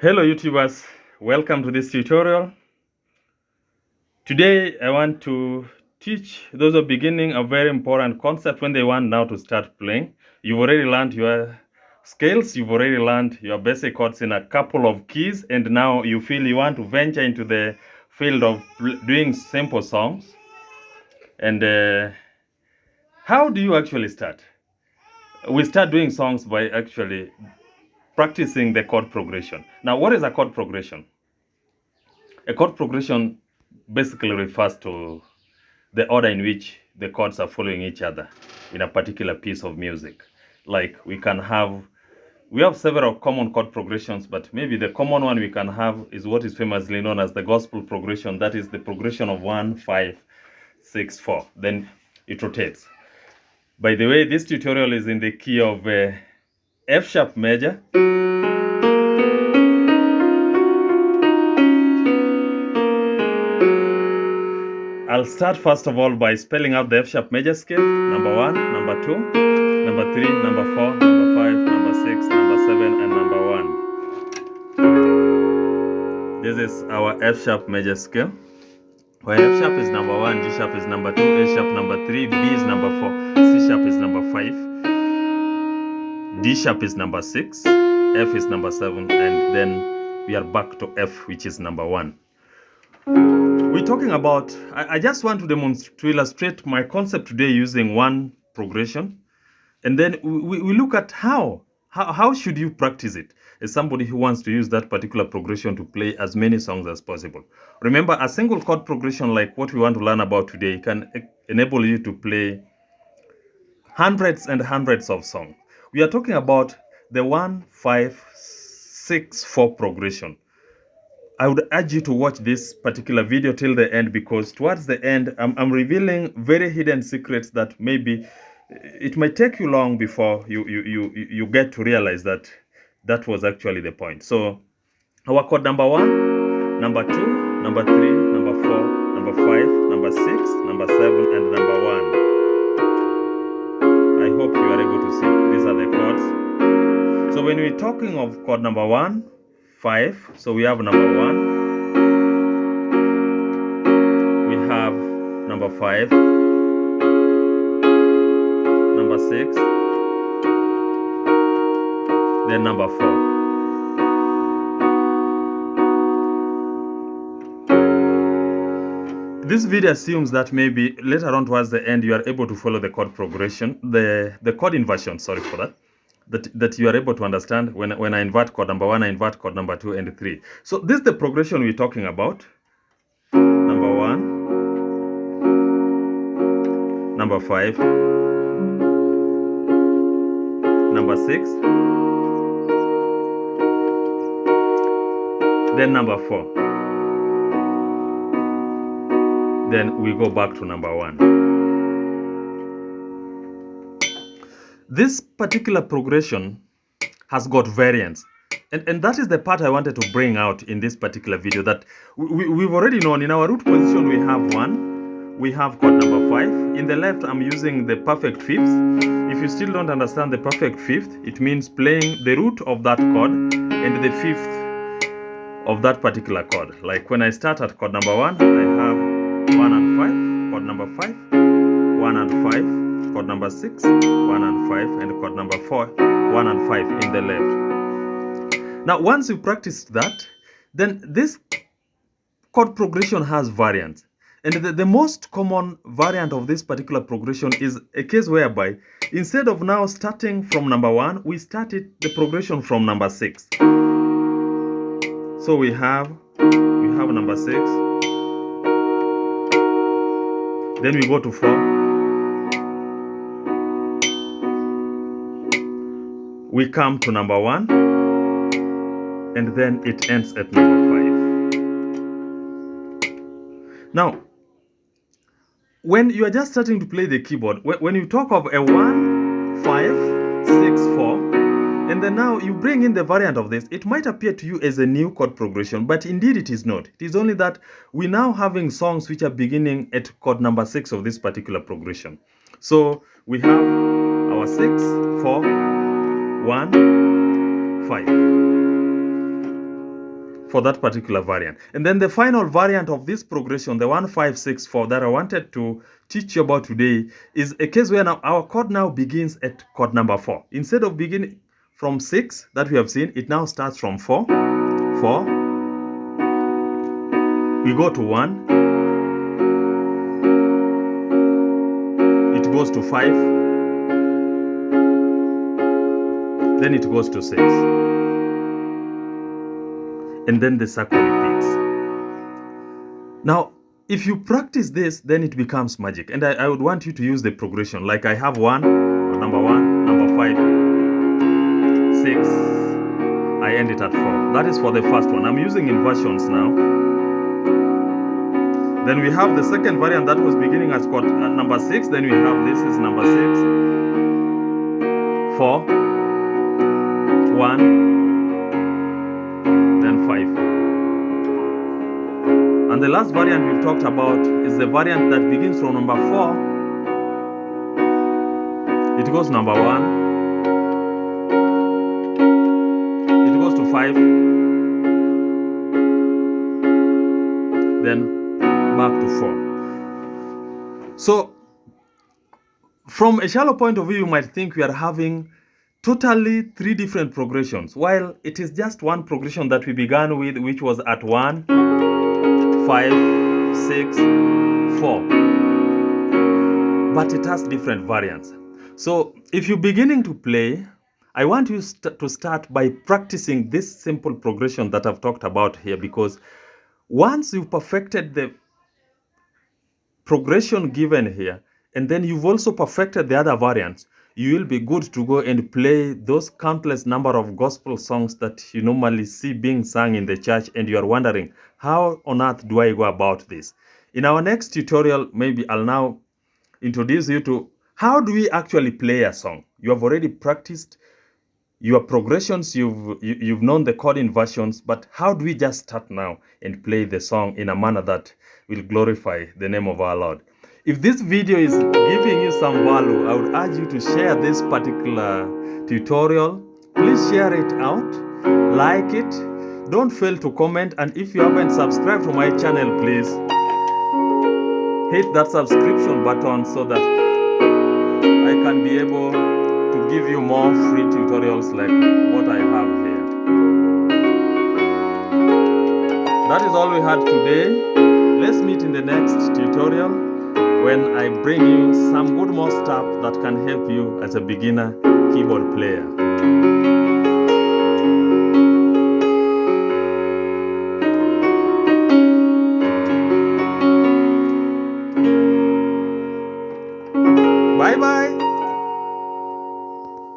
Hello YouTubers, welcome to this tutorial. Today I want to teach those who are beginning a very important concept when they want now to start playing. You've already learned your scales, you've already learned your basic chords in a couple of keys, and now you feel you want to venture into the field of doing simple songs. And how do you actually start? We start doing songs by actually practicing the chord progression. Now, what is a chord progression? A chord progression basically refers to the order in which the chords are following each other in a particular piece of music. Like we have several common chord progressions, but maybe the common one we can have is what is famously known as the gospel progression. That is the progression of 1, 5, 6, 4. Then it rotates. By the way, this tutorial is in the key of F sharp major. I'll start first of all by spelling out the F sharp major scale. Number 1, number 2, number 3, number 4, number 5, number 6, number 7, and number 1. This is our F sharp major scale, where F sharp is number 1, G sharp is number 2, A sharp number 3, B is number 4, C sharp is number 5, D sharp is number 6, F is number 7, and then we are back to F, which is number 1. We're talking about, I just want to illustrate my concept today using one progression. And then we look at how should you practice it as somebody who wants to use that particular progression to play as many songs as possible. Remember, a single chord progression like what we want to learn about today can enable you to play hundreds and hundreds of songs. We are talking about the 1, 5, 6, 4 progression. I would urge you to watch this particular video till the end, because towards the end, I'm revealing very hidden secrets that maybe it might take you long before you get to realize that that was actually the point. So our chord number 1, number 2, number 3, number 4, number 5, number 6, number 7, and number 1. I hope you are able to see. These are the chords. So when we're talking of chord number 1, 5, so we have number 1, we have number 5, number 6, then number 4. This video assumes that maybe later on towards the end you are able to follow the chord progression, the chord inversion, sorry for that. That you are able to understand when I invert chord number 1, I invert chord number 2 and 3. So this is the progression we're talking about. Number 1, number 5, number 6, then number 4. Then we go back to number 1. This particular progression has got variants. And that is the part I wanted to bring out in this particular video, that we've already known in our root position we have 1, we have chord number 5. In the left, I'm using the perfect fifths. If you still don't understand the perfect fifth, it means playing the root of that chord and the fifth of that particular chord. Like when I start at chord number 1, I have 1 and 5, chord number 5, 1 and 5, chord number 6, 1 and 5, and chord number 4, 1 and 5 in the left. Now, once you practiced that, then this chord progression has variants. And the most common variant of this particular progression is a case whereby instead of now starting from number 1, we started the progression from number 6. So we have number 6, then we go to 4, we come to number 1, and then it ends at number 5. Now, when you are just starting to play the keyboard, when you talk of a 1, 5, 6, 4, and then now you bring in the variant of this, it might appear to you as a new chord progression, but indeed it is not. It is only that we're now having songs which are beginning at chord number 6 of this particular progression. So we have our 6, 4, 1, 5. for that particular variant. And then the final variant of this progression, the 1-5-6-4 that I wanted to teach you about today, is a case where now our chord now begins at chord number 4. Instead of beginning from 6 that we have seen, it now starts from 4. 4. We go to 1. It goes to 5. Then it goes to 6. And then the circle repeats. Now, if you practice this, then it becomes magic. And I would want you to use the progression. Like I have 1, number 1, number 5, 6. I end it at 4. That is for the first one. I'm using inversions now. Then we have the second variant that was beginning as chord number 6. Then we have this is number 6, 4, 1, then 5. And the last variant we've talked about is the variant that begins from number 4. It goes number 1. It goes to 5. Then back to 4. So, from a shallow point of view, you might think we are having totally 3 different progressions, while it is just one progression that we began with, which was at 1, 5, 6, 4. But it has different variants. So if you're beginning to play, I want you to start by practicing this simple progression that I've talked about here, because once you've perfected the progression given here, and then you've also perfected the other variants, you will be good to go and play those countless number of gospel songs that you normally see being sung in the church, and you are wondering, how on earth do I go about this? In our next tutorial, maybe I'll now introduce you to how do we actually play a song. You have already practiced your progressions, you've known the chord inversions, but how do we just start now and play the song in a manner that will glorify the name of our Lord? If this video is giving you some value, I would urge you to share this particular tutorial. Please share it out, like it, don't fail to comment, and if you haven't subscribed to my channel, please hit that subscription button so that I can be able to give you more free tutorials like what I have here. That is all we had today. Let's meet in the next tutorial when I bring you some good more stuff that can help you as a beginner keyboard player.